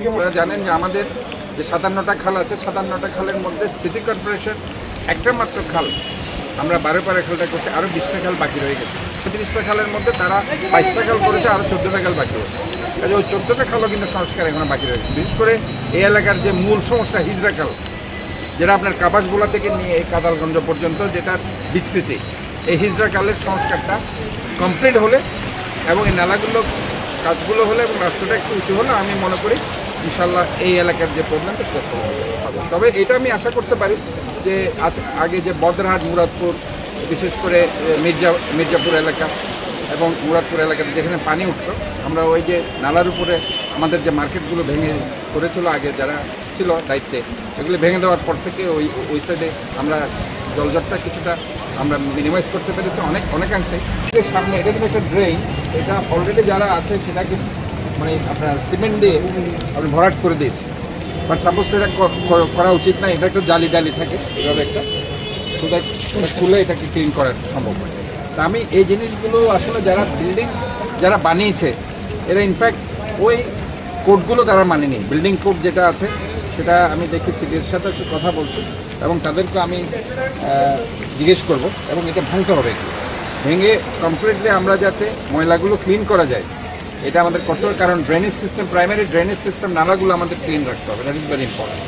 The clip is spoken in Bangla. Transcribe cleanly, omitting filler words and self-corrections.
আপনারা জানেন যে আমাদের যে 57টা খাল আছে, 57টা খালের মধ্যে সিটি কর্পোরেশন একটা মাত্র খাল, আমরা 12 খালটা করছি, আরও 20টা খাল বাকি রয়ে গেছে। 30টা খালের মধ্যে তারা 22টা খাল করেছে, আরও 14টা খাল বাকি রয়েছে। কাজে ওই 14টা খালও কিন্তু সংস্কার এখনো বাকি রয়েছে। বিশেষ করে এই এলাকার যে মূল সমস্যা হিজড়া খাল, যেটা আপনার কাবাসগোলা থেকে নিয়ে এই কাদালগঞ্জ পর্যন্ত যেটা বিস্তৃতি, এই হিজড়া খালের সংস্কারটা কমপ্লিট হলে এবং এই নালাগুলো কাজগুলো হলে এবং রাস্তাটা একটু উঁচু হলে আমি মনে করি ইনশাল্লাহ এই এলাকার যে প্রবলেমটা সেটা সলভ হবে। তবে এটা আমি আশা করতে পারি যে আগে যে বদরহাট, মুরাদপুর, বিশেষ করে মির্জাপুর এলাকা এবং মুরাদপুর এলাকাতে যেখানে পানি উঠত, আমরা ওই যে নালার উপরে আমাদের যে মার্কেটগুলো ভেঙে করেছিল আগে যারা ছিল দায়িত্বে, এগুলো ভেঙে দেওয়ার পর থেকে ওই সাইডে আমরা জলজটটা কিছুটা আমরা মিনিমাইজ করতে পেরেছি অনেকাংশেই। সামনে এটা কিন্তু একটা ড্রেন, এটা অলরেডি যারা আছে সেটাকে মানে আপনার সিমেন্ট দিয়ে আপনি ভরাট করে দিয়েছে, বাট সাপোজ এটা করা উচিত না। এটা একটা জালি থাকে এভাবে একটা, সুদা খুলে এটাকে ক্লিন করা সম্ভব হয়। তা আমি এই জিনিসগুলো আসলে যারা বানিয়েছে এরা ইনফ্যাক্ট ওই কোডগুলো তারা মানেনি। বিল্ডিং কোড যেটা আছে সেটা আমি দেখি সিটির সাথে একটু কথা বলছি এবং তাদেরকে আমি জিজ্ঞেস করব এবং এটা ভাঙতে হবে। ভেঙে কমপ্লিটলি আমরা যাতে ময়লাগুলো ক্লিন করা যায় এটা আমাদের করতে হবে, কারণ drainage system, primary drainage system, নালাগুলো আমাদের ক্লিন রাখতে হবে। That is very important.